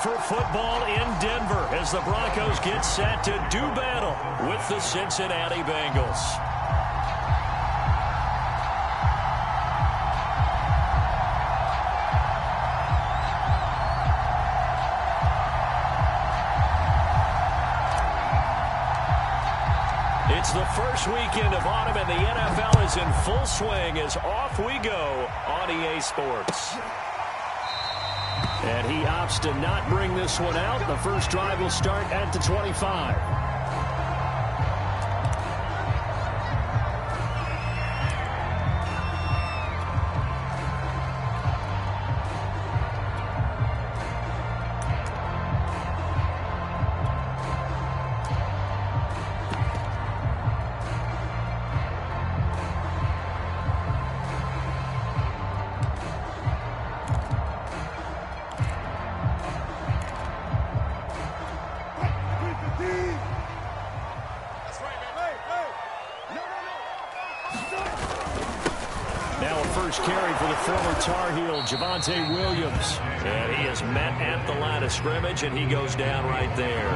for football in Denver as the Broncos get set to do battle with the Cincinnati Bengals. It's the first weekend of autumn, and the NFL is in full swing as off we go on EA Sports. And he opts to not bring this one out. The first drive will start at the 25. Now a first carry for the former Tar Heel, Javonte Williams. And he is met at the line of scrimmage, and he goes down right there.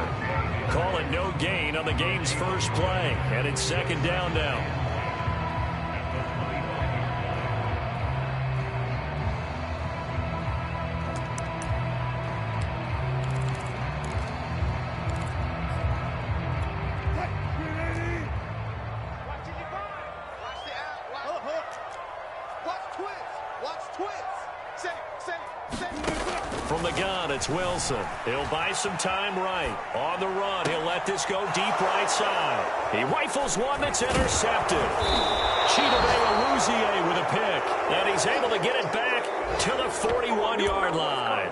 Call it no gain on the game's first play. And it's second down now. From the gun, it's Wilson. He'll buy some time right. On the run, he'll let this go deep right side. He rifles one that's intercepted. Chidobe Awuzie with a pick. And he's able to get it back to the 41-yard line.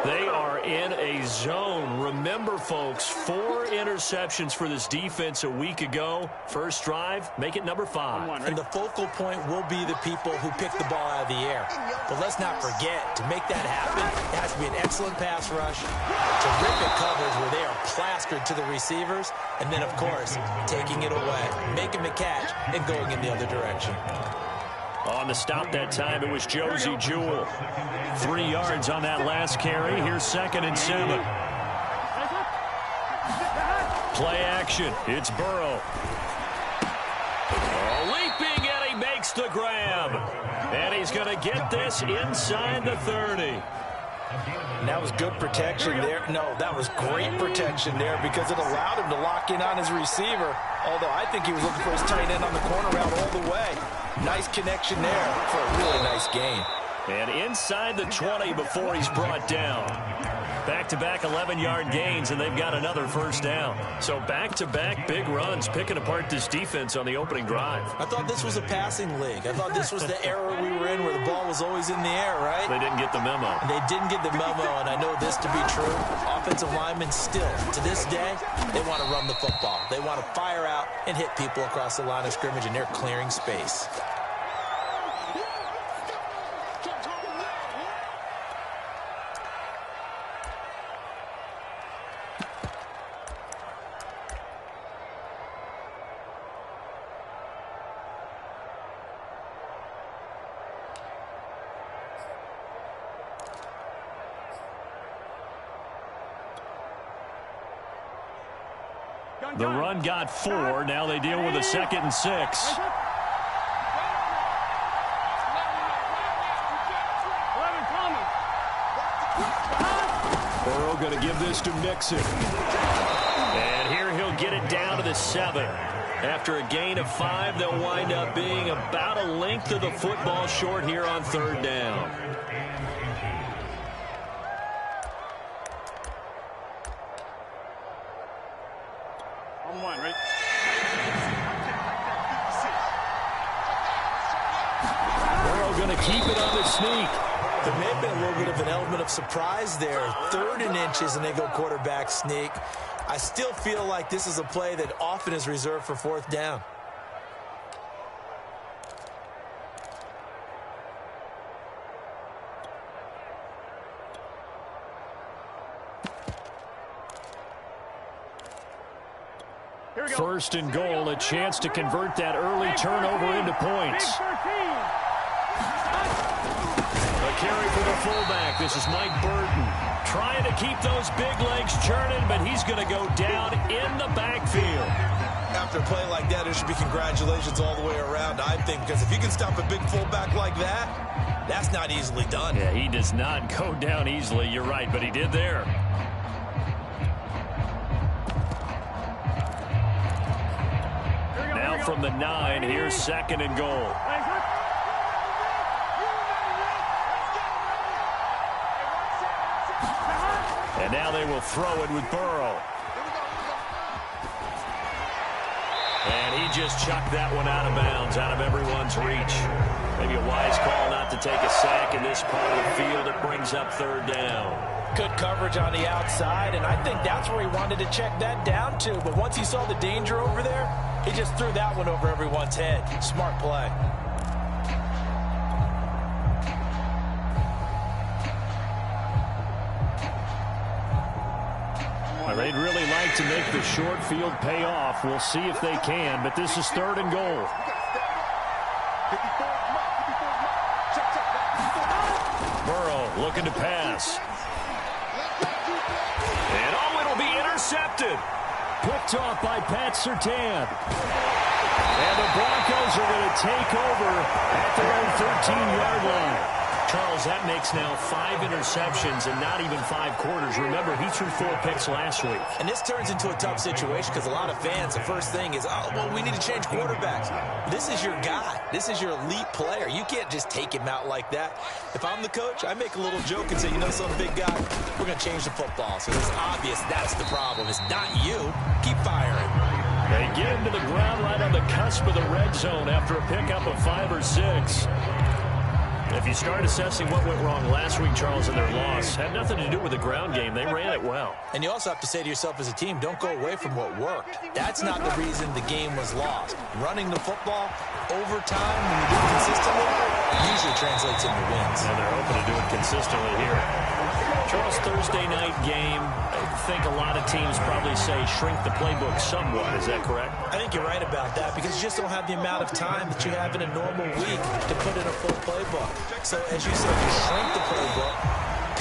They are in a zone. Remember, folks, 4 interceptions for this defense a week ago. First drive, make it number 5. And the focal point will be the people who pick the ball out of the air. But let's not forget, to make that happen, it has to be an excellent pass rush, terrific coverage where they are plastered to the receivers, and then, of course, taking it away, making the catch, and going in the other direction. On the stop that time, it was Josie Jewell. 3 yards on that last carry. Here's 2nd and 7. Play action. It's Burrow. Leaping, and he makes the grab. And he's going to get this inside the 30. And that was good protection there. No, that was great protection there because it allowed him to lock in on his receiver. Although I think he was looking for his tight end on the corner route all the way. Nice connection there for a really nice gain. And inside the 20 before he's brought down. Back-to-back 11-yard gains, and they've got another first down. So back-to-back big runs, picking apart this defense on the opening drive. I thought this was a passing league. I thought this was the era we were in where the ball was always in the air, right? They didn't get the memo. They didn't get the memo, and I know this to be true. Offensive linemen still, to this day, they want to run the football. They want to fire out and hit people across the line of scrimmage, and they're clearing space. The run got 4. Now they deal with a 2nd and 6. Burrow going to give this to Mixon. And here he'll get it down to the 7. After a gain of 5, they'll wind up being about a length of the football short here on 3rd down. Burrow going to keep it on the sneak. There may have been a little bit of an element of surprise there. 3rd and inches, and they go quarterback sneak. I still feel like this is a play that often is reserved for 4th down. First and goal, a chance to convert that early turnover into points. A carry for the fullback. This is Mike Burton. Trying to keep those big legs churning, but he's going to go down in the backfield. After a play like that, there should be congratulations all the way around, I think, because if you can stop a big fullback like that, that's not easily done. Yeah, he does not go down easily. You're right, but he did there. Now from the 9, here's 2nd and goal. And now they will throw it with Burrow. And he just chucked that one out of bounds, out of everyone's reach. Maybe a wise call not to take a sack in this part of the field. It brings up 3rd down. Good coverage on the outside, and I think that's where he wanted to check that down to. But once he saw the danger over there, he just threw that one over everyone's head. Smart play. They'd really like to make the short field pay off. We'll see if they can, but this is 3rd and goal. Burrow looking to pass. And oh, it'll be intercepted. Picked off by Pat Surtain. And the Broncos are going to take over at their own 13-yard line. Charles, that makes now 5 interceptions and not even 5 quarters. Remember, he threw 4 picks last week. And this turns into a tough situation because a lot of fans, the first thing is, oh, well, we need to change quarterbacks. This is your guy. This is your elite player. You can't just take him out like that. If I'm the coach, I make a little joke and say, you know, some big guy, we're going to change the football. So it's obvious that's the problem. It's not you. Keep firing. They get him to the ground right on the cusp of the red zone after a pickup of 5 or 6. If you start assessing what went wrong last week, Charles, in their loss, had nothing to do with the ground game. They ran it well. And you also have to say to yourself as a team, don't go away from what worked. That's not the reason the game was lost. Running the football, overtime, when you do it consistently, usually translates into wins. And they're hoping to do it consistently here. Charles, Thursday night game, I think a lot of teams probably say shrink the playbook somewhat. Is that correct? I think you're right about that because you just don't have the amount of time that you have in a normal week to put in a full playbook. So as you said, you shrink the playbook,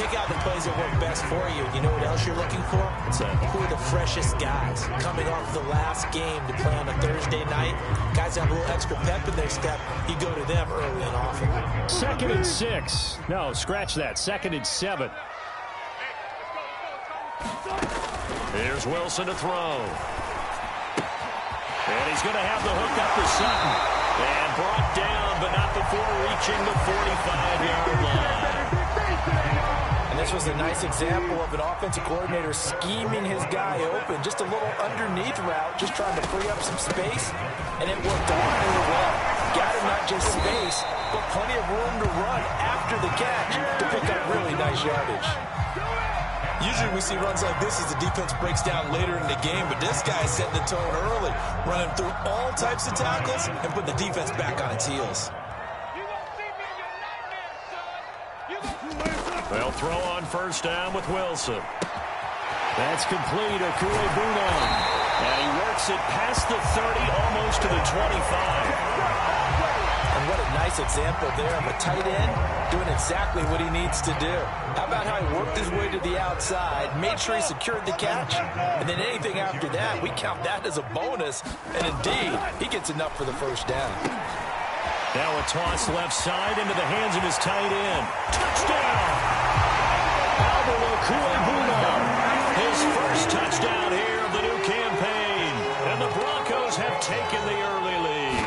pick out the plays that work best for you. You know what else you're looking for? What's that? Who are the freshest guys coming off the last game to play on a Thursday night? Guys have a little extra pep in their step. You go to them early and often. 2nd and 6. No, scratch that. 2nd and 7. Here's Wilson to throw. And he's going to have the hook up to Sutton. And brought down, but not before reaching the 45-yard line. And this was a nice example of an offensive coordinator scheming his guy open. Just a little underneath route, just trying to free up some space. And it worked darn well. Got him not just space, but plenty of room to run after the catch to pick up really nice yardage. Usually we see runs like this as the defense breaks down later in the game, but this guy is setting the tone early, running through all types of tackles and put the defense back on its heels. They'll throw on 1st down with Wilson. That's complete. Okuebuna. And he works it past the 30, almost to the 25. And what a nice example there of a tight end doing exactly what he needs to do. How about how he worked his way to the outside, made sure he secured the catch, and then anything after that, we count that as a bonus. And indeed, he gets enough for the 1st down. Now a toss left side into the hands of his tight end. Touchdown! Albert Okuebuna. His first touchdown here of the new campaign. And the Broncos have taken the early lead.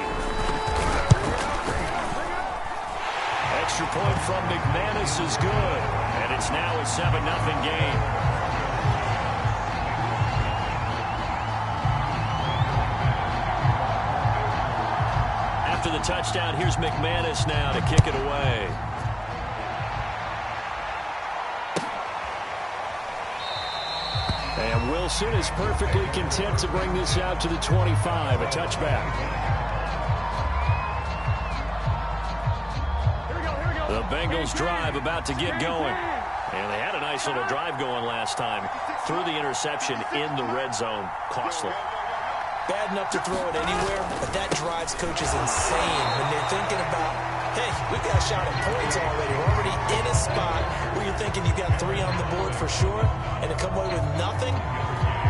Extra point from McManus is good. And it's now a 7-0 game. After the touchdown, here's McManus now to kick it away. And Wilson is perfectly content to bring this out to the 25, a touchback. The Bengals drive about to get going. And they had a nice little drive going last time. Threw the interception in the red zone. Costly. Bad enough to throw it anywhere, but that drives coaches insane when they're thinking about hey, we've got a shot at points already. We're already in a spot where you're thinking you've got 3 on the board for sure, and to come away with nothing,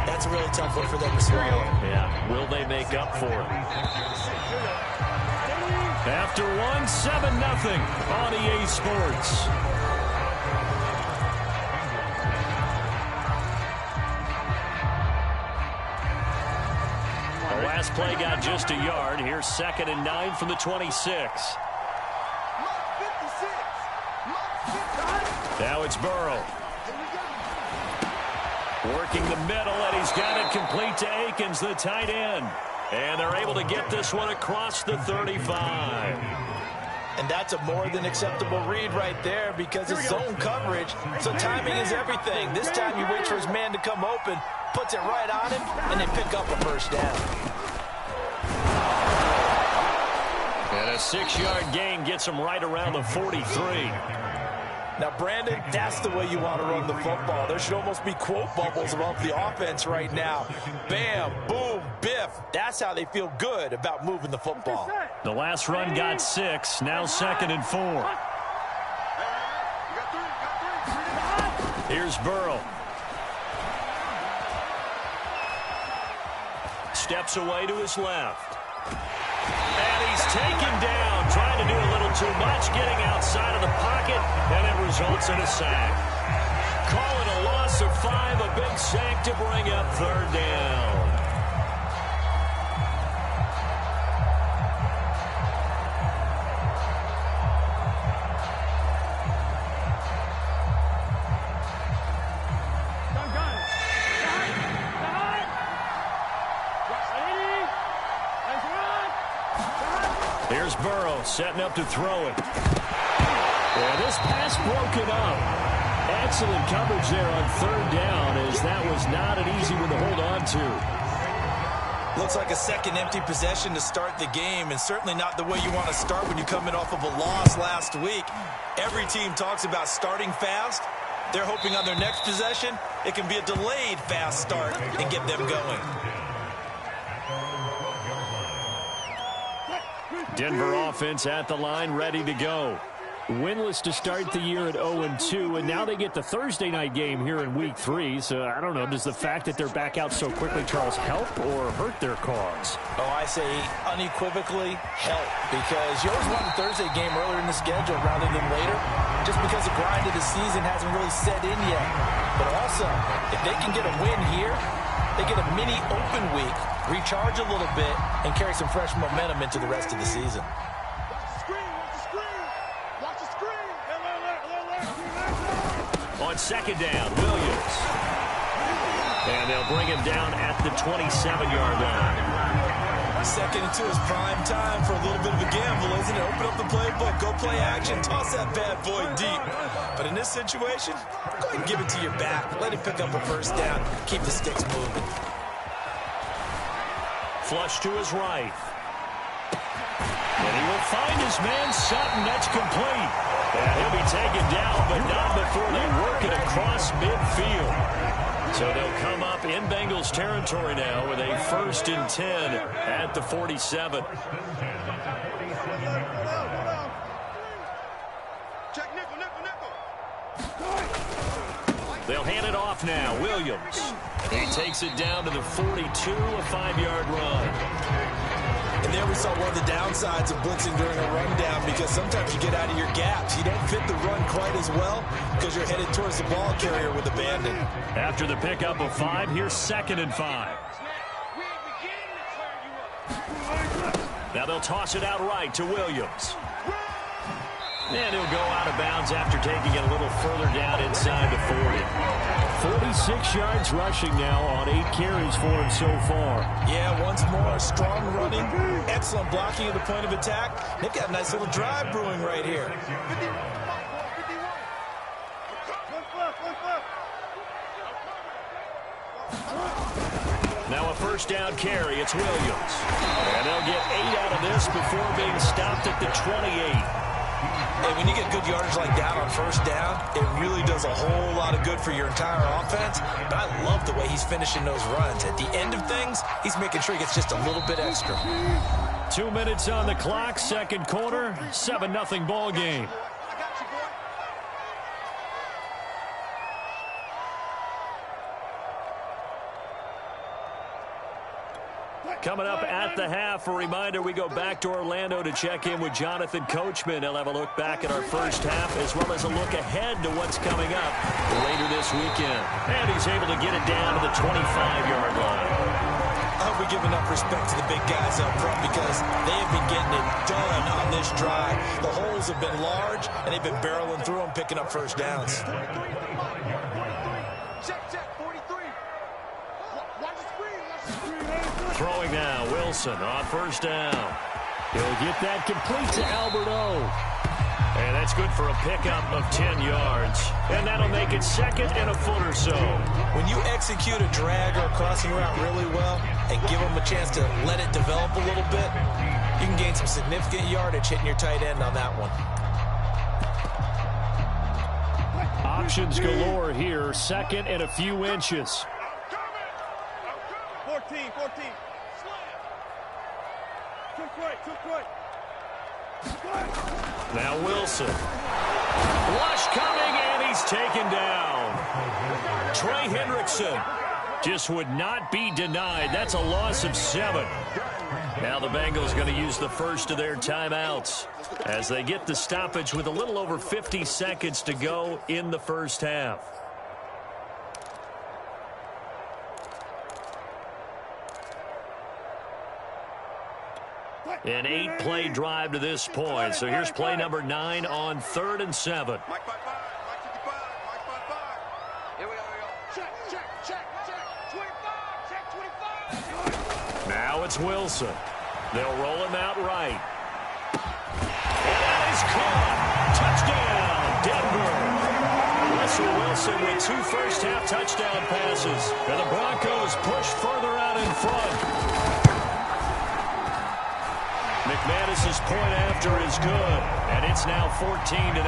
that's a really tough one for them to swallow. Yeah, will they make up for it? After one, 7-0 on EA Sports. The last play got just a yard. Here's 2nd and 9 from the 26. Now it's Burrow. Working the middle, and he's got it complete to Akins, the tight end. And they're able to get this one across the 35. And that's a more than acceptable read right there because it's zone coverage, so timing is everything. This time you wait for his man to come open, puts it right on him, and they pick up a first down. And a 6-yard gain gets him right around the 43. Now, Brandon, that's the way you want to run the football. There should almost be quote bubbles above the offense right now. Bam, boom, biff. That's how they feel good about moving the football. The last run got 6. Now 2nd and 4. Here's Burrow. Steps away to his left. And he's taken down, trying to do a little too much, getting outside of the pocket, and it results in a sack. Call it a loss of 5, a big sack to bring up 3rd down. Here's Burrow setting up to throw it. Yeah, this pass broken up. Excellent coverage there on 3rd down, as that was not an easy one to hold on to. Looks like a second empty possession to start the game, and certainly not the way you want to start when you come in off of a loss last week. Every team talks about starting fast. They're hoping on their next possession, it can be a delayed fast start and get them going. Denver offense at the line, ready to go. Winless to start the year at 0-2, and now they get the Thursday night game here in Week 3. So, I don't know, does the fact that they're back out so quickly, Charles, help or hurt their cause? Oh, I say unequivocally help, because you always want the Thursday game earlier in the schedule rather than later, just because the grind of the season hasn't really set in yet. But also, if they can get a win here, they get a mini open week, recharge a little bit, and carry some fresh momentum into the rest of the season. On 2nd down, Williams. And they'll bring him down at the 27-yard line. 2nd and 2 is prime time for a little bit of a gamble, isn't it? Open up the playbook, go play action, toss that bad boy deep. But in this situation, go ahead and give it to your back. Let him pick up a first down. Keep the sticks moving. Flush to his right. And he will find his man Sutton. That's complete. And he'll be taken down, but not before they work it across midfield. So they'll come up in Bengals territory now with a 1st and 10 at the 47. They'll hand it off now. Williams. He takes it down to the 42, a 5-yard run. And there we saw one of the downsides of blitzing during a rundown, because sometimes you get out of your gaps. You don't fit the run quite as well because you're headed towards the ball carrier with abandon. After the pickup of 5, here's 2nd and 5. Now they'll toss it out right to Williams. And he'll go out of bounds after taking it a little further down inside the 40. 46 yards rushing now on 8 carries for him so far. Yeah, once more, strong running, excellent blocking at the point of attack. They've got a nice little drive brewing right here. Now a 1st down carry, it's Williams. And they'll get 8 out of this before being stopped at the 28. And when you get good yardage like that on 1st down, it really does a whole lot of good for your entire offense. But I love the way he's finishing those runs. At the end of things, he's making sure he gets just a little bit extra. 2 minutes on the clock, second quarter, 7-0 ball game. Coming up at the half, a reminder, we go back to Orlando to check in with Jonathan Coachman. He'll have a look back at our first half as well as a look ahead to what's coming up later this weekend. And he's able to get it down to the 25-yard line. I hope we give enough respect to the big guys up front because they have been getting it done on this drive. The holes have been large, and they've been barreling through them, picking up first downs. Throwing now, Wilson on first down. He'll get that complete to Alberto. And that's good for a pickup of 10 yards. And that'll make it second and a foot or so. When you execute a drag or a crossing route really well and give them a chance to let it develop a little bit, you can gain some significant yardage hitting your tight end on that one. Options galore here, second and a few inches. 14. Now Wilson. Rush coming, and he's taken down. Trey Hendrickson just would not be denied. That's a loss of 7. Now the Bengals going to use the first of their timeouts as they get the stoppage with a little over 50 seconds to go in the first half. An 8-play drive to this point. So here's play number 9 on 3rd and 7. Mike 5-5. Here we go. Check. 25. Now it's Wilson. They'll roll him out right. And that is caught. Touchdown, Denver. Russell Wilson with 2 first-half touchdown passes. And the Broncos push further out in front. McManus's point after is good, and it's now 14-0.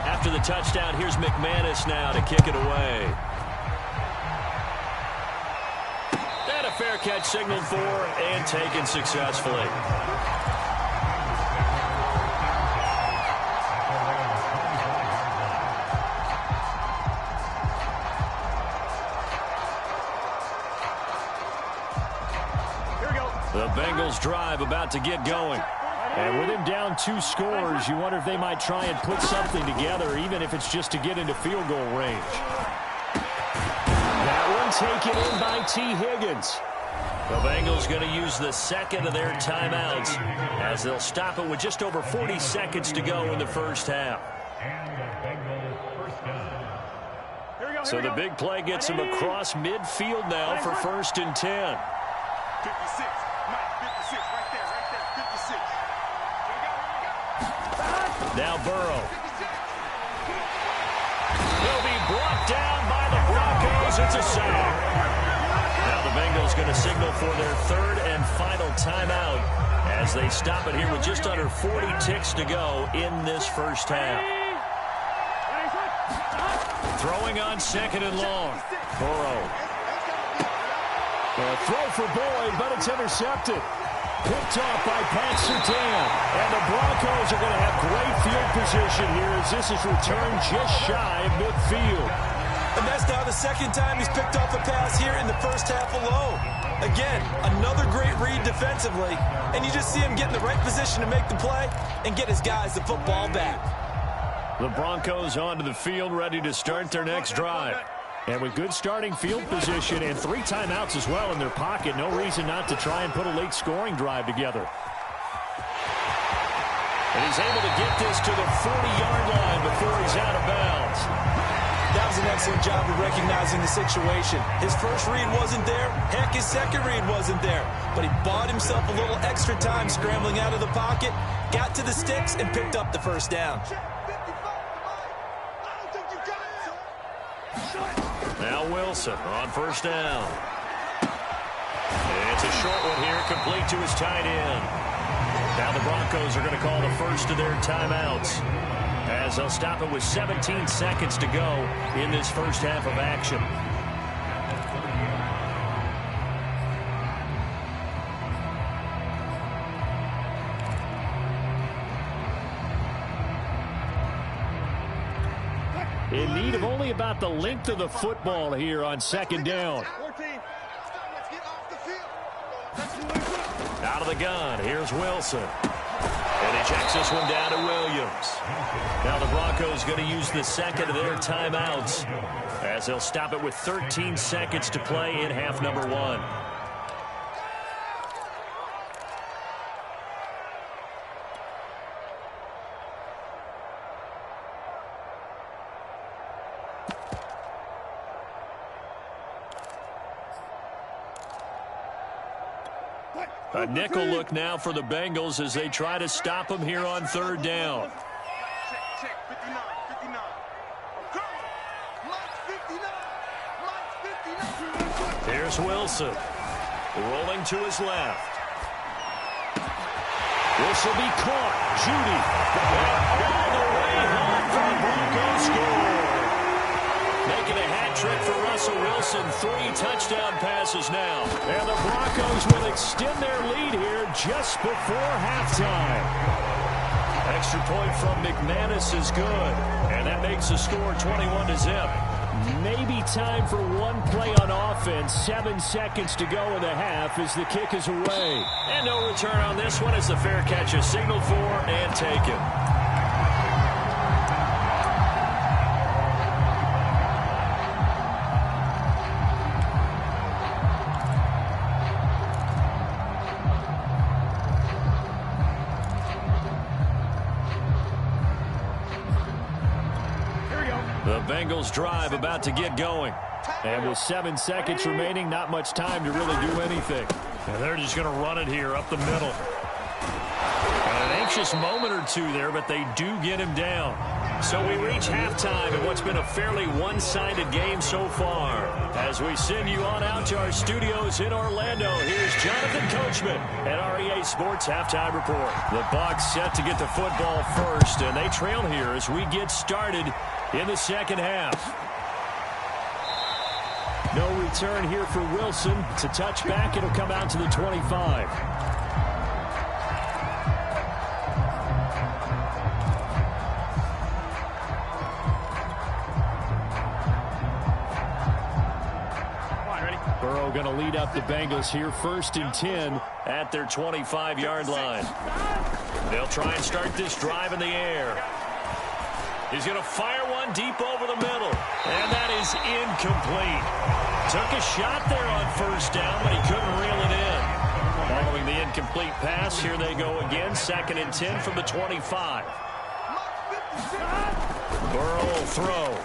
After the touchdown, here's McManus now to kick it away. And a fair catch signaled for and taken successfully. The Bengals drive about to get going. And with him down 2 scores, you wonder if they might try and put something together, even if it's just to get into field goal range. That one taken in by T. Higgins. The Bengals going to use the second of their timeouts as they'll stop it with just over 40 seconds to go in the first half. So the big play gets him across midfield now for 1st and 10. 56. Now Burrow. He'll be brought down by the Broncos. It's a sack. Now the Bengals going to signal for their 3rd and final timeout as they stop it here with just under 40 ticks to go in this first half. Throwing on 2nd and long. Burrow. A throw for Boyd, but it's intercepted. Picked off by Panther. And the Broncos are going to have great field position here as this is returned just shy of midfield. And that's now the 2nd time he's picked off a pass here in the first half alone. Again, another great read defensively. And you just see him get in the right position to make the play and get his guys the football back. The Broncos onto the field ready to start their next drive. And with good starting field position and 3 timeouts as well in their pocket, no reason not to try and put a late scoring drive together. And he's able to get this to the 40-yard line before he's out of bounds. That was an excellent job of recognizing the situation. His first read wasn't there. Heck, his second read wasn't there. But he bought himself a little extra time scrambling out of the pocket, got to the sticks, and picked up the first down. Now Wilson on first down. It's a short one here, complete to his tight end. Now the Broncos are going to call the first of their timeouts as they'll stop it with 17 seconds to go in this first half of action. in need of only about the length of the football here on second down. 14. Let's get off the field. Out of the gun, here's Wilson. And he checks this one down to Williams. Now the Broncos going to use the second of their timeouts as they'll stop it with 13 seconds to play in half number 1. A nickel look now for the Bengals as they try to stop him here on third down. Check, 59, 59. Mike 59. Here's Wilson. Rolling to his left. This will be caught. Judy. And all the way home for the Broncos score. Making a hat trick for Russell Wilson. 3 touchdown passes now. And the Broncos will extend their lead here just before halftime. Extra point from McManus is good. And that makes the score 21-0. Maybe time for one play on offense. 7 seconds to go in the half as the kick is away. And no return on this one as the fair catch is signaled for and taken. The Bengals drive about to get going. And with 7 seconds remaining, not much time to really do anything. And they're just going to run it here up the middle. And an anxious moment or two there, but they do get him down. So we reach halftime in what's been a fairly one-sided game so far. As we send you on out to our studios in Orlando, here's Jonathan Coachman at REA Sports Halftime Report. The Bucs set to get the football first, and they trail here as we get started in the second half. No return here for Wilson. It's a touchback. It'll come out to the 25. Burrow going to lead up the Bengals here, 1st and 10 at their 25-yard line. They'll try and start this drive in the air. He's going to fire one deep over the middle. And that is incomplete. Took a shot there on 1st down, but he couldn't reel it in. Following the incomplete pass, here they go again. 2nd and 10 from the 25. Burrow will throw.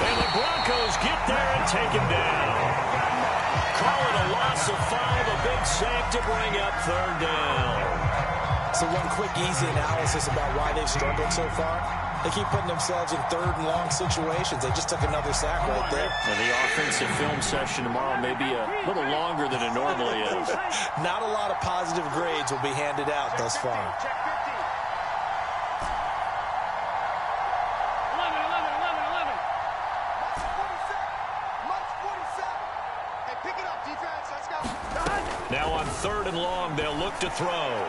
And the Broncos get there and take him down. Call it a loss of 5, a big sack to bring up 3rd down. So one quick, easy analysis about why they've struggled so far. They keep putting themselves in 3rd and long situations. They just took another sack right there. And the offensive film session tomorrow may be a little longer than it normally is. Not a lot of positive grades will be handed out thus far. Check 15. 11. Mike's 47. Hey, pick it up, defense. Let's go. Now on 3rd and long, they'll look to throw.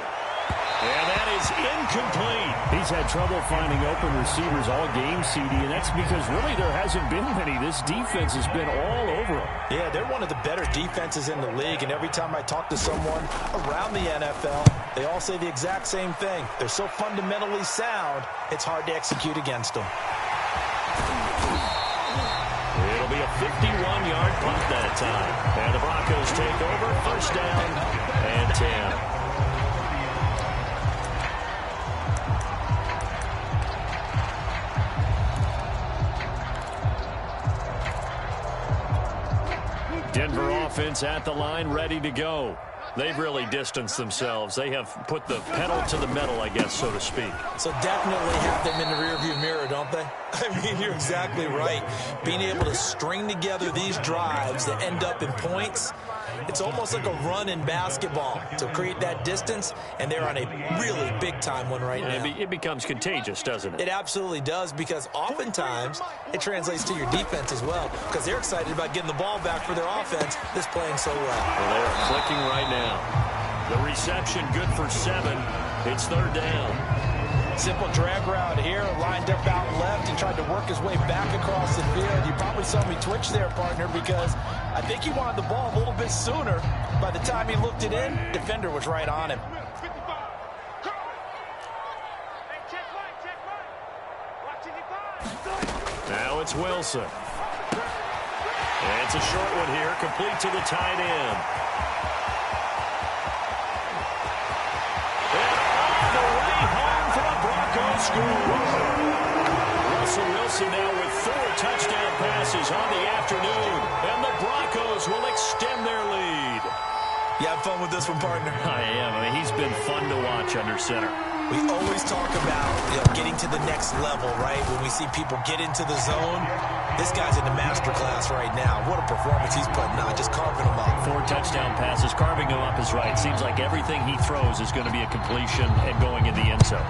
And that is incomplete. He's had trouble finding open receivers all game, CD, and that's because really there hasn't been many. This defense has been all over them. Yeah, they're one of the better defenses in the league, and every time I talk to someone around the NFL, they all say the exact same thing. They're so fundamentally sound, it's hard to execute against them. It'll be a 51-yard punt that time. And the Broncos take over, 1st down and 10. Denver offense at the line, ready to go. They've really distanced themselves. They have put the pedal to the metal, I guess, so to speak. So definitely have them in the rearview mirror, don't they? I mean, you're exactly right. Being able to string together these drives that end up in points, it's almost like a run in basketball to create that distance, and they're on a really big-time one right now. It becomes contagious, doesn't it? It absolutely does, because oftentimes it translates to your defense as well, because they're excited about getting the ball back for their offense that's playing so well. Well, they are clicking right now. The reception good for 7. It's 3rd down. Simple drag route here, lined up out left and tried to work his way back across the field. You probably saw me twitch there, partner, because I think he wanted the ball a little bit sooner. By the time he looked it in, defender was right on him. Now it's Wilson. It's a short one here, complete to the tight end. And on the way home for the Broncos score. Russell Wilson now with 4 touchdown passes on the afternoon, and the Broncos will extend their lead. You have fun with this one, partner? I am. I mean, he's been fun to watch under center. We always talk about getting to the next level, right? When we see people get into the zone, this guy's in the master class right now. What a performance he's putting on, just carving them up. 4 touchdown passes, carving them up is right. Seems like everything he throws is going to be a completion and going in the end zone.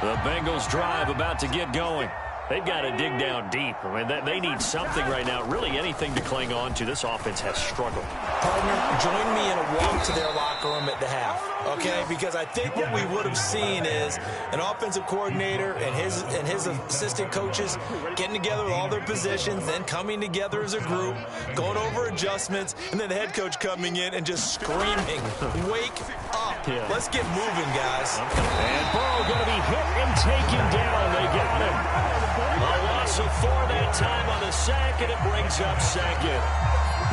The Bengals drive about to get going. They've got to dig down deep. I mean, they need something right now, really anything to cling on to. This offense has struggled. Partner, join me in a walk to their locker room at the half, okay? Because I think what we would have seen is an offensive coordinator and his assistant coaches getting together with all their positions, then coming together as a group, going over adjustments, and then the head coach coming in and just screaming, wake up. Yeah. Let's get moving, guys. And Burrow going to be hit and taken down. They got him. A loss of 4 that time on the sack, and it brings up second.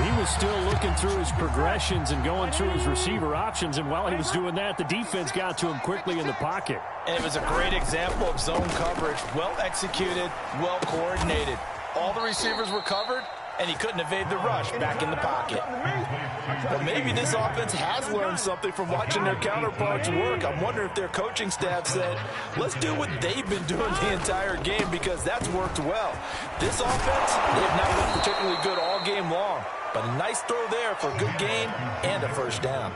He was still looking through his progressions and going through his receiver options, and while he was doing that, the defense got to him quickly in the pocket. And it was a great example of zone coverage, well executed, well coordinated. All the receivers were covered, and he couldn't evade the rush back in the pocket. Well, maybe this offense has learned something from watching their counterparts work. I'm wondering if their coaching staff said, let's do what they've been doing the entire game, because that's worked well. This offense, they have not looked particularly good all game long, but a nice throw there for a good gain and a first down.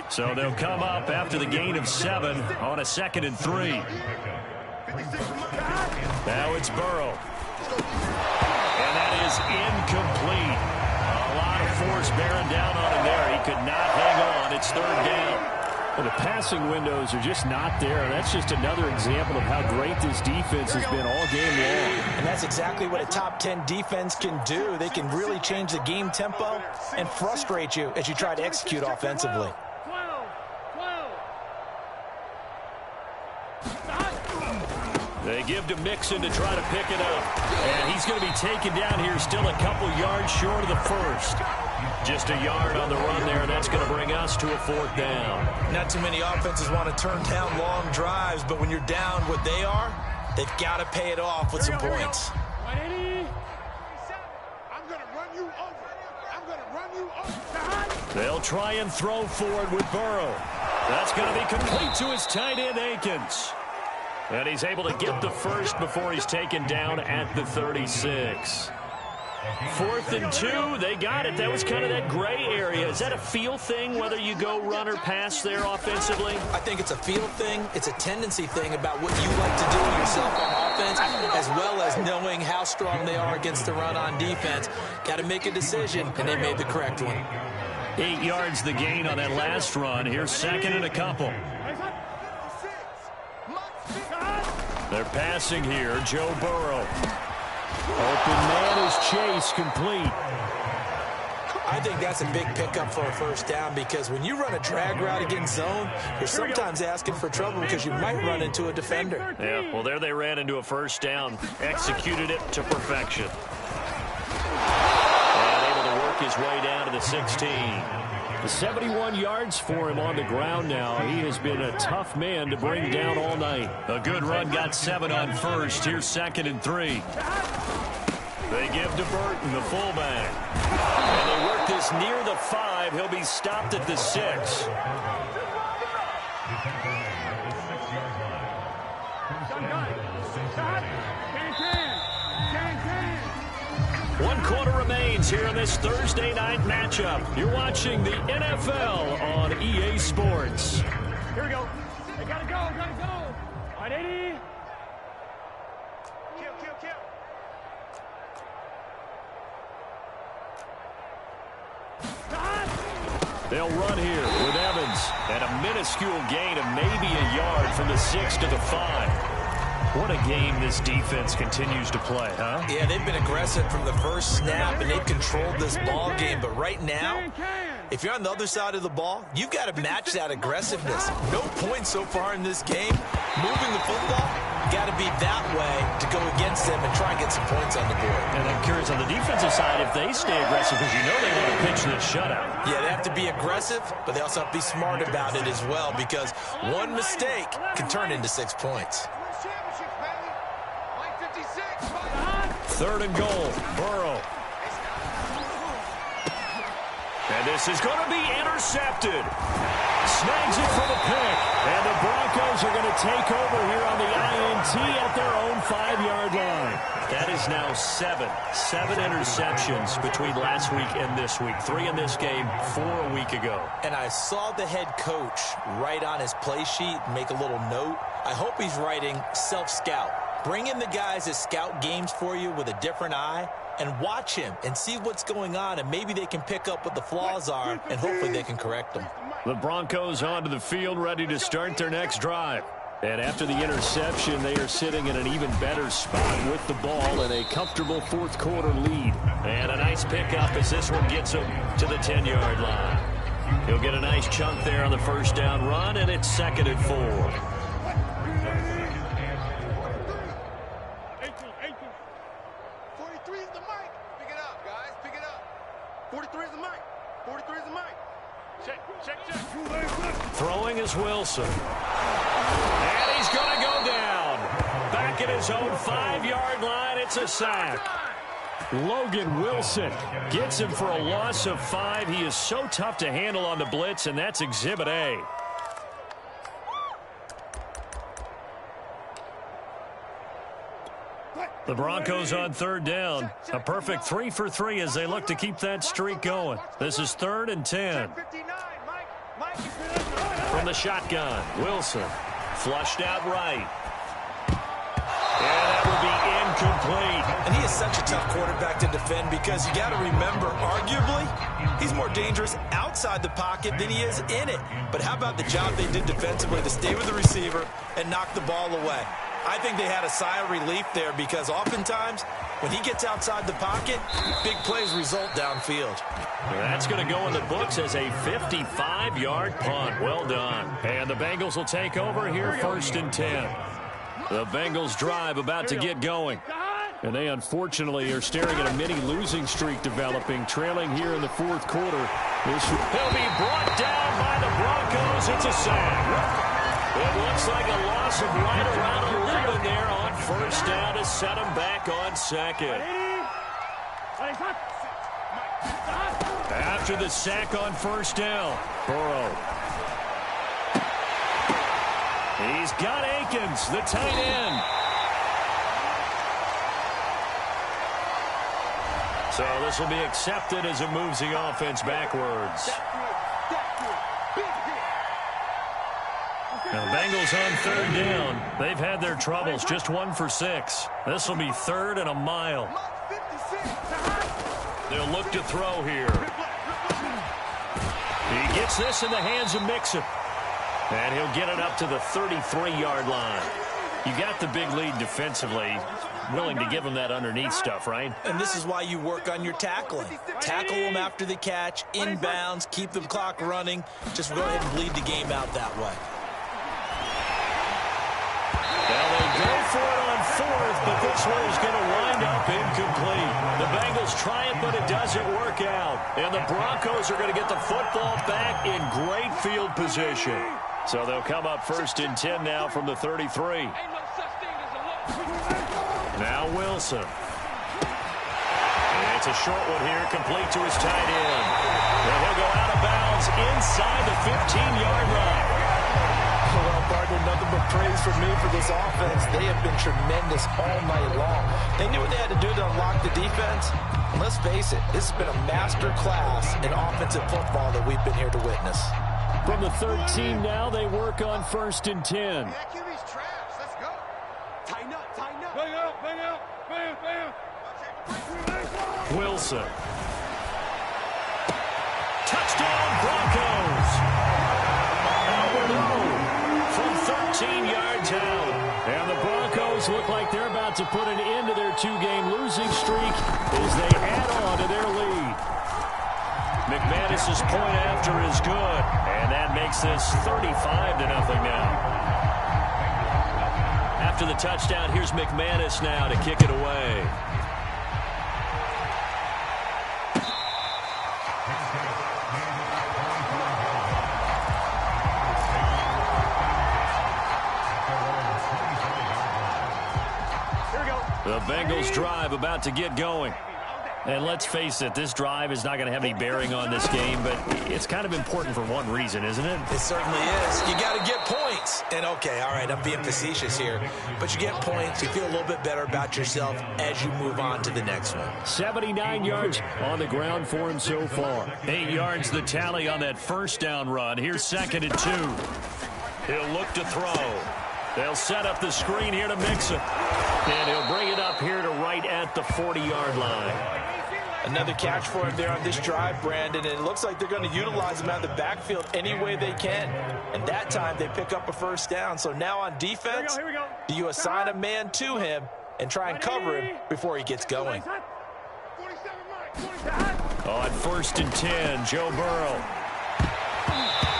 So they'll come up after the gain of 7 on a 2nd and 3. Now it's Burrow. And that is incomplete. A lot of force bearing down on him there. He could not hang on. It's 3rd down. Well, the passing windows are just not there. That's just another example of how great this defense has been all game long. And that's exactly what a top 10 defense can do. They can really change the game tempo and frustrate you as you try to execute offensively. They give to Mixon to try to pick it up. And he's going to be taken down here, still a couple yards short of the first. Just a yard on the run there. That's going to bring us to a 4th down. Not too many offenses want to turn down long drives, but when you're down what they are, they've got to pay it off with some points. I'm going to run you over. I'm going to run you over. They'll try and throw forward with Burrow. That's going to be complete to his tight end, Akins. And he's able to get the first before he's taken down at the 36. 4th and 2, they got it. That was kind of that gray area. Is that a feel thing, whether you go run or pass there offensively? I think it's a feel thing. It's a tendency thing about what you like to do yourself on offense, as well as knowing how strong they are against the run on defense. Got to make a decision, and they made the correct one. 8 yards the gain on that last run. Here's 2nd and a couple. They're passing here. Joe Burrow. Open man is Chase, complete. I think that's a big pickup for a first down, because when you run a drag route against zone, you're sometimes asking for trouble because you might run into a defender. Yeah, well, there they ran into a first down. Executed it to perfection. And able to work his way down to the 16. 71 yards for him on the ground now. He has been a tough man to bring down all night. A good run, got 7 on first. Here's 2nd and 3. They give to Burton, the fullback. And they work this near the 5. He'll be stopped at the 6. One quarter remains here in this Thursday night matchup. You're watching the NFL on EA Sports. Here we go. They gotta go. All right, 80. They'll run here with Evans. And a minuscule gain of maybe a yard from the 6 to the 5. What a game this defense continues to play, huh? Yeah, they've been aggressive from the first snap, and they've controlled this ball game. But right now, if you're on the other side of the ball, you've got to match that aggressiveness. No points so far in this game. Moving the football, got to be that way to go against them and try and get some points on the board. And I'm curious on the defensive side if they stay aggressive, because you know they want to pitch this shutout. Yeah, they have to be aggressive, but they also have to be smart about it as well, because one mistake can turn into 6 points. 3rd and goal, Burrow. And this is going to be intercepted. Snags it for the pick. And the Broncos are going to take over here on the INT at their own 5-yard line. That is now 7 interceptions between last week and this week. 3 in this game, 4 a week ago. And I saw the head coach write on his play sheet, make a little note. I hope he's writing self-scout. Bring in the guys that scout games for you with a different eye and watch him and see what's going on, and maybe they can pick up what the flaws are, and hopefully they can correct them. The Broncos onto the field, ready to start their next drive. And after the interception, they are sitting in an even better spot with the ball and a comfortable 4th quarter lead. And a nice pickup as this one gets him to the 10-yard line. He'll get a nice chunk there on the 1st down run, and it's 2nd and 4. 43 is the mic. Pick it up, guys. Pick it up. 43 is the mic. 43 is the mic. Check. Throwing is Wilson. And he's going to go down. Back at his own 5-yard line, it's a sack. Logan Wilson gets him for a loss of 5. He is so tough to handle on the blitz, and that's Exhibit A. The Broncos on 3rd down. A perfect 3 for 3 as they look to keep that streak going. This is 3rd and 10. From the shotgun, Wilson flushed out right. And that will be incomplete. And he is such a tough quarterback to defend, because you got to remember, arguably, he's more dangerous outside the pocket than he is in it. But how about the job they did defensively to stay with the receiver and knock the ball away? I think they had a sigh of relief there, because oftentimes when he gets outside the pocket, big plays result downfield. That's going to go in the books as a 55-yard punt. Well done. And the Bengals will take over here 1st and 10. The Bengals drive about to get going. And they unfortunately are staring at a mini losing streak developing, trailing here in the 4th quarter. He'll be brought down by the Broncos. It's a sack. It looks like a loss of right around 11 there on 1st down to set him back on 2nd. After the sack on 1st down, Burrow. He's got Akins, the tight end. So this will be accepted as it moves the offense backwards. Now, Bengals on 3rd down. They've had their troubles, just 1 for 6. This will be 3rd and a mile. They'll look to throw here. He gets this in the hands of Mixon. And he'll get it up to the 33-yard line. You got the big lead defensively. Willing to give him that underneath stuff, right? And this is why you work on your tackling. Tackle them after the catch, inbounds, keep the clock running. Just go ahead and bleed the game out that way. Well, they go for it on 4th, but this one is going to wind up incomplete. The Bengals try it, but it doesn't work out. And the Broncos are going to get the football back in great field position. So they'll come up 1st and 10 now from the 33. Now Wilson. And it's a short one here, complete to his tight end. And he'll go out of bounds inside the 15-yard line. Well, partner, nothing but praise from me for this offense. They have been tremendous all night long. They knew what they had to do to unlock the defense. And let's face it, this has been a master class in offensive football that we've been here to witness. From the 13 now, they work on 1st and 10. That QB's trash. Let's go. Tighten up, tighten up. Bang out, bang out, bang, bang. Wilson. Touchdown, Broncos. Broncos look like they're about to put an end to their two-game losing streak as they add on to their lead. McManus's point after is good, and that makes this 35-0 now. After the touchdown, here's McManus now to kick it away. The Bengals drive about to get going. And let's face it, this drive is not going to have any bearing on this game, but it's kind of important for one reason, isn't it? It certainly is. You got to get points. And, okay, all right, I'm being facetious here, but you get points, you feel a little bit better about yourself as you move on to the next one. 79 yards on the ground for him so far. 8 yards the tally on that first down run. Here's 2nd and 2. He'll look to throw. They'll set up the screen here to mix it. And he'll bring it up here to right at the 40-yard line. Another catch for him there on this drive, Brandon, and it looks like they're going to utilize him out of the backfield any way they can. And that time they pick up a first down. So now on defense, Here we go. do you assign a man to him and try and cover him before he gets going? 47 Mike. On 1st and 10, Joe Burrow.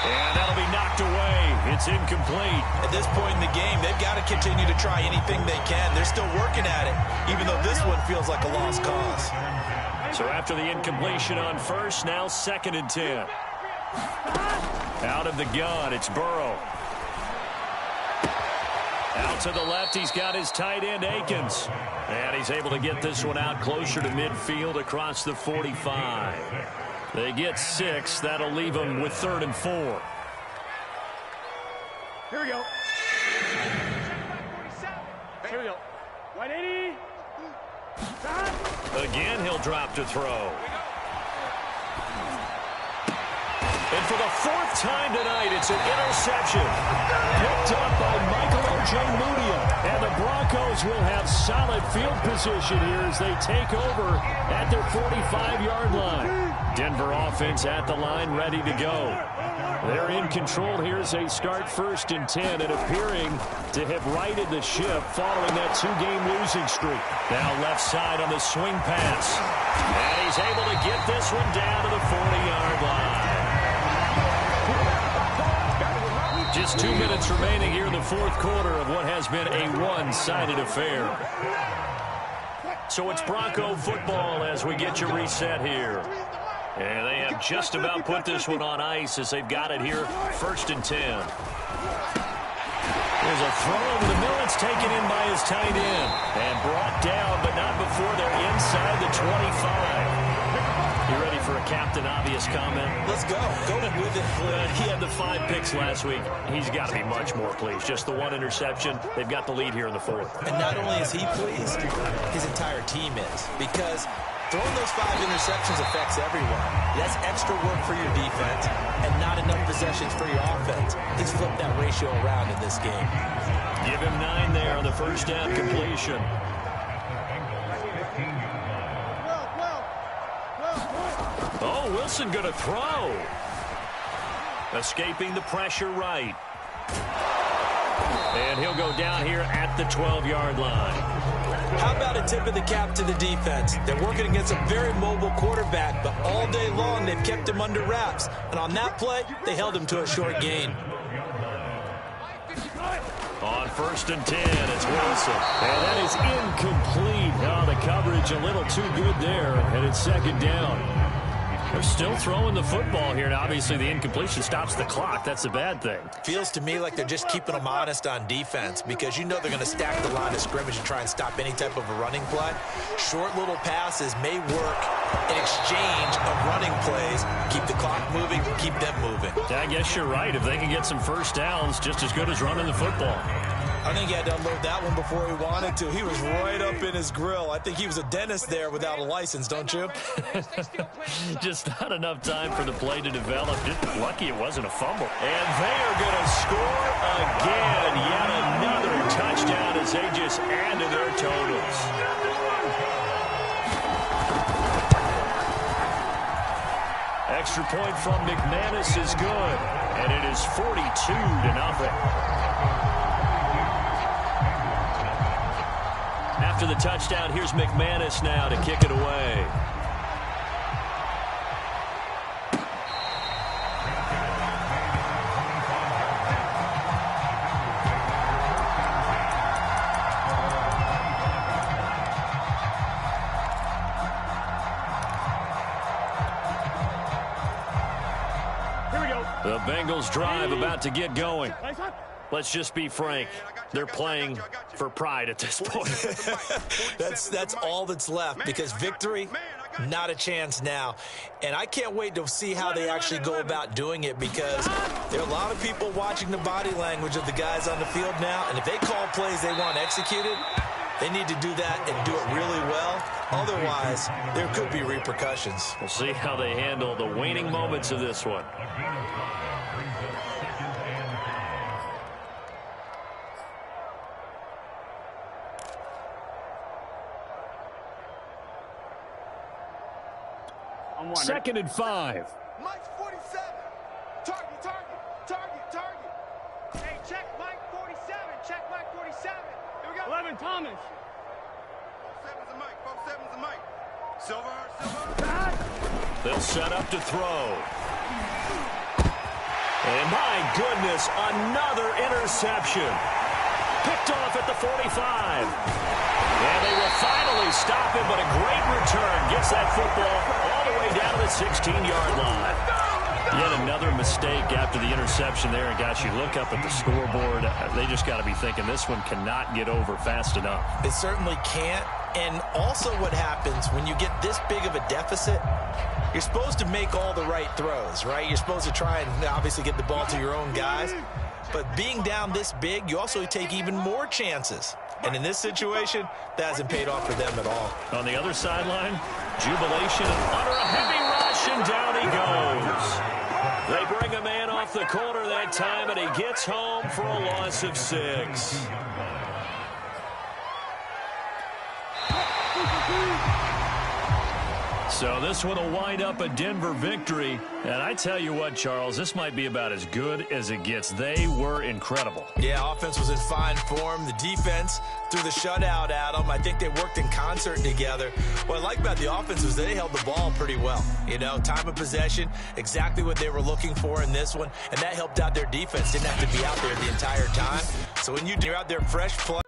And that'll be knocked away. It's incomplete. At this point in the game, they've got to continue to try anything they can. They're still working at it, even though this one feels like a lost cause. So after the incompletion on 1st, now 2nd and 10. Out of the gun, it's Burrow. Out to the left, he's got his tight end, Akins. And he's able to get this one out closer to midfield across the 45. They get 6. That'll leave them with 3rd and 4. Here we go. Here we go. 180. Again, he'll drop to throw. And for the 4th time tonight, it's an interception. Picked up by Michael Ojemudia. And the Broncos will have solid field position here as they take over at their 45-yard line. Denver offense at the line, ready to go. They're in control here as they start 1st and 10 and appearing to have righted the ship following that two-game losing streak. Now left side on the swing pass. And he's able to get this one down to the 40-yard line. Just 2 minutes remaining here in the 4th quarter of what has been a one-sided affair. So it's Bronco football as we get you reset here. And they have just about put this one on ice as they've got it here, 1st and 10. There's a throw over the middle. It's taken in by his tight end. And brought down, but not before they're inside the 25. You ready for a Captain Obvious comment? Let's go. Go with it. He had the 5 picks last week. He's got to be much more pleased. Just the 1 interception. They've got the lead here in the 4th. And not only is he pleased, his entire team is. Because throwing those 5 interceptions affects everyone. That's extra work for your defense and not enough possessions for your offense. He's flipped that ratio around in this game. Give him 9 there on the first down completion. Oh, Wilson going to throw. Escaping the pressure right. And he'll go down here at the 12-yard line. How about a tip of the cap to the defense? They're working against a very mobile quarterback, but all day long they've kept him under wraps. And on that play, they held him to a short gain. On 1st and 10, it's Wilson. And that is incomplete. Oh, the coverage a little too good there, and it's 2nd down. They're still throwing the football here, and obviously the incompletion stops the clock. That's a bad thing. Feels to me like they're just keeping them honest on defense because you know they're going to stack the line of scrimmage and try and stop any type of a running play. Short little passes may work in exchange of running plays. Keep the clock moving, keep them moving. I guess you're right. If they can get some first downs, just as good as running the football. I think he had to unload that one before he wanted to. He was right up in his grill. I think he was a dentist there without a license, don't you? Just not enough time for the play to develop. Just lucky it wasn't a fumble. And they are going to score again. Yet another touchdown as they just add to their totals. Extra point from McManus is good. And it is 42-0. after the touchdown. Here's McManus now to kick it away. The Bengals drive about to get going. Let's just be frank. They're playing for pride at this point. That's all that's left, because victory, not a chance now. And I can't wait to see how they actually go about doing it, because there are a lot of people watching the body language of the guys on the field now. And if they call plays they want executed, they need to do that and do it really well. Otherwise, there could be repercussions. We'll see how they handle the waning moments of this one. Second and 5. Mike's 47. Target. Hey, check Mike 47. Check Mike 47. Here we go. 11, Thomas. 47's a Mike. 47's a Mike. Silver. They'll set up to throw. And my goodness, another interception. Picked off at the 45. And they will finally stop him, but a great return. Gets that football all the way down to the 16-yard line. Yet another mistake after the interception there. And, gosh, you look up at the scoreboard. They just got to be thinking this one cannot get over fast enough. It certainly can't. And also what happens when you get this big of a deficit, you're supposed to make all the right throws, right? You're supposed to try and obviously get the ball to your own guys. But being down this big, you also take even more chances. And in this situation, that hasn't paid off for them at all. On the other sideline, jubilation under a heavy rush, and down he goes. They bring a man off the corner that time, and he gets home for a loss of 6. So this one will wind up a Denver victory. And I tell you what, Charles, this might be about as good as it gets. They were incredible. Yeah, offense was in fine form. The defense threw the shutout at them. I think they worked in concert together. What I like about the offense was they held the ball pretty well. You know, time of possession, exactly what they were looking for in this one. And that helped out their defense. Didn't have to be out there the entire time. So when you're out there fresh play,